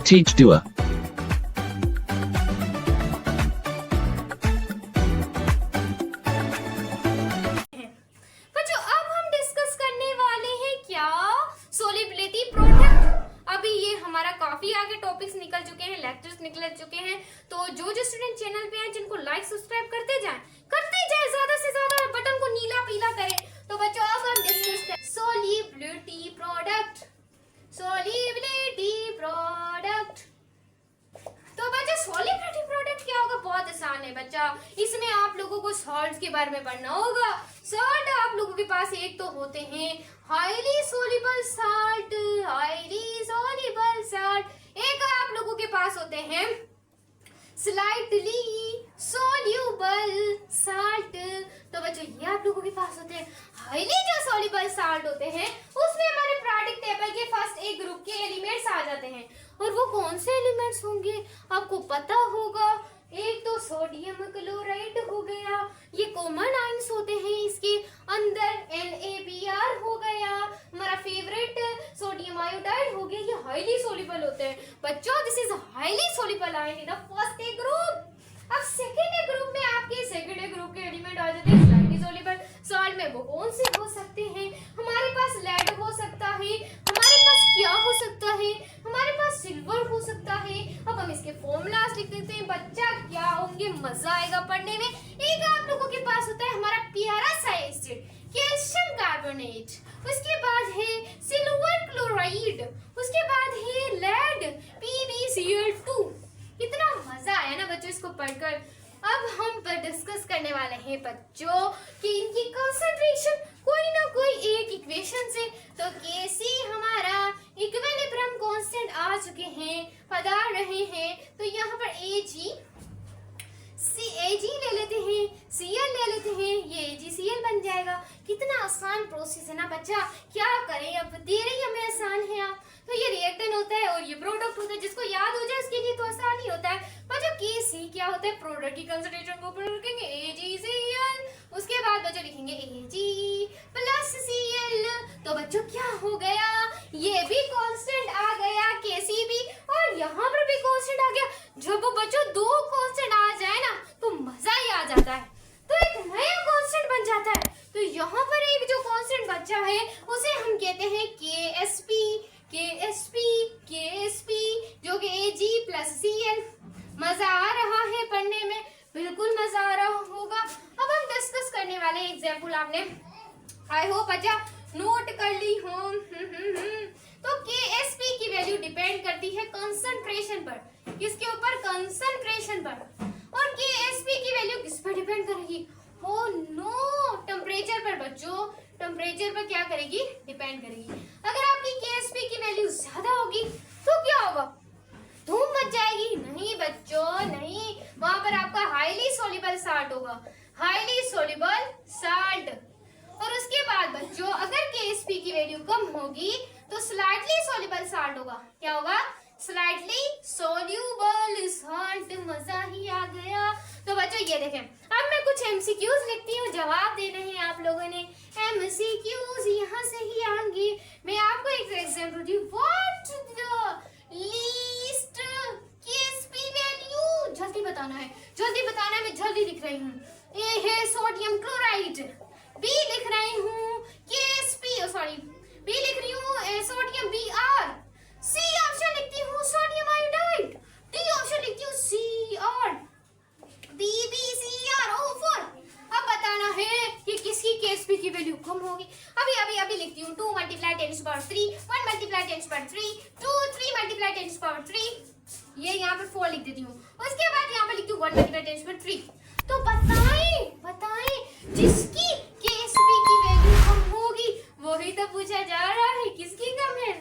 Teach doer. बच्चों अब हम डिस्कस करने वाले हैं क्या सोलिबिलिटी प्रोडक्ट। अभी ये हमारा काफी आगे टॉपिक्स निकल चुके हैं, लेक्चर्स निकल चुके हैं। तो जो स्टूडेंट चैनल पे हैं जिनको लाइक सब्सक्राइब करते जाएं ज्यादा से ज्यादा बटन को नीला पीला करें। तो बच्चों अब हम डिस्कस करें सोलिबिलिटी प्रोडक्ट। सोलिबिलिटी प्रोडक्ट तो बच्चा सोलिबिलिटी प्रोडक्ट क्या होगा? बहुत आसान है बच्चा, इसमें आप लोगों को सॉल्ट्स के बारे में पढ़ना होगा। सॉल्ट आप लोगों के पास एक तो होते हैं highly soluble salt, highly soluble salt. एक आप लोगों के पास होते हैं स्लाइटली सोल्यूबल सॉल्ट। तो बच्चों ये आप लोगों के पास होते हैं हाईली जो सोल्यूबल सॉल्ट होते हैं, उसमें हमारे पीरियोडिक टेबल के फर्स्ट एक ग्रुप के एलिमेंट्स आ जाते हैं। और वो कौन से एलिमेंट्स होंगे आपको पता होगा। एक तो सोडियम क्लोराइड हो गया, ये कॉमन आयंस होते हैं इसके अंदर। NaBr हो गया, हमारा फेवरेट सोडियम आयोडाइड हो गया, ये हाईली सोल्यूबल होते हैं। बच्चों this is highly soluble ion in the first A group. अब सेकंड ए ग्रुप में आपके सेकंड ए ग्रुप के एलिमेंट आ जाते हैं स्लाइटली सोल्यूबल सॉल्ट में। वो कौन से हो सकते हैं? हमारे पास लेड हो सकता है, हमारे पास क्या हो सकता है, हमारे पास सिल्वर हो सकता है। अब हम इसके फॉर्मूलास लिख देते हैं बच्चा, क्या होंगे, मजा आएगा पढ़ने में। एक आप लोगों के पास होता है हमारा प्यारा सा एसिड कैल्शियम कार्बोनेट, उसके बाद है सिल्वर क्लोराइड, उसके बाद है लेड PbCl2। कितना मजा आया ना बच्चों इसको पढ़कर। अब हम पर डिस्कस करने वाले हैं बच्चों कि इनकी कंसंट्रेशन कोई ना कोई एक इक्वेशन से। तो कैसे हमारा इक्विलिब्रियम कांस्टेंट आ चुके हैं, पधार रहे हैं। तो यहाँ पर Ag ले लेते हैं, Cl ले लेते हैं, ये AgCl बन जाएगा। कितना आसान प्रोसेस है ना बच्चा, क्या करें अब, दे रही हमें आसान है आप। तो ये रिएक्टेंट होता है और ये प्रोडक्ट होता है, जिसको याद हो जाए उसके लिए तो आसान ही होता है। बच्चों Kc क्या होता है? प्रोडक्ट की कंसंट्रेशन को ऊपर लिखेंगे AgCl, उसके बाद बच्चों लिखेंगे Ag प्लस Cl। तो बच्चों क्या हो गया, ये भी कांस्टेंट आ गया Kc भी, और यहाँ पर भी कांस्टेंट आ गया। जब बच्चों दो कांस्टेंट आ जाए ना तो मजा ही आ जाता है, तो एक नया कांस्टेंट बन जाता है। तो यहाँ पर एक जो कांस्टेंट बचा है उसे हम कहते हैं KsP, जो कि Ag प्लस Cl। मजा आ रहा है पढ़ने में, बिल्कुल मजा आ रहा होगा। अब हम डिस्कस करने वाले एग्जाम्पल, आपने आई होप बच्चा नोट कर ली हो। तो Ksp की वैल्यू डिपेंड करती है कंसंट्रेशन पर। किसके ऊपर? कंसंट्रेशन पर। और Ksp की वैल्यू किस पर डिपेंड करेगी? ओ नो, टेम्परेचर पर बच्चों। टेम्परेचर पर क्या करेगी? डिपेंड करेगी। अगर आपकी Ksp की वैल्यू ज्यादा होगी तो क्या होगा? धूम मच जाएगी। नहीं बच्चों नहीं, वहां पर आपका हाईली सोल्यूबल साल्ट होगा, हाईली सोल्यूबल साल्ट। और उसके बाद बच्चों अगर Ksp की वैल्यू कम होगी तो स्लाइटली सोल्यूबल साल्ट होगा। क्या होगा? Slightly soluble salt. मजा ही आ गया। तो बच्चों ये देखें, अब मैं कुछ MCQs लिखती हूँ, जवाब देने हैं आप लोगों ने। MCQs यहाँ से ही आएंगे। मैं आपको एक example the, what the least Ksp value. जल्दी बताना है, जल्दी बताना है, मैं जल्दी लिख रही हूँ। ए है सोडियम क्लोराइड, B लिख रही हूँ Ksp, सॉरी B लिख रही हूँ सोडियम Br, C ऑप्शन लिखती हूँ सोडियम आयोडाइड, D ऑप्शन लिखती हूँ Cr, BbCr4। अब बताना है कि किसकी Ksp की वैल्यू कम होगी। अभी लिखती हूँ 2 × 10⁻3, 1 × 10⁻3, 2 3 × 10⁻3। ये यहाँ पर 4 लिख देती हूँ। उसके बाद यहाँ पर लिखती हूँ 1 × 10⁻3। तो बताएं जिसकी Ksp की वैल्यू कम होगी वही तो पूछा जा रहा है। किसकी कम है?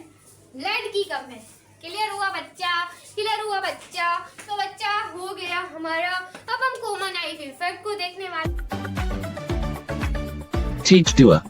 लेड की कम है। क्लियर हुआ बच्चा? क्लियर हुआ बच्चा? तो बच्चा हो गया हमारा। अब हम कॉमन आइफ इफेक्ट को देखने वाले। Teach doer.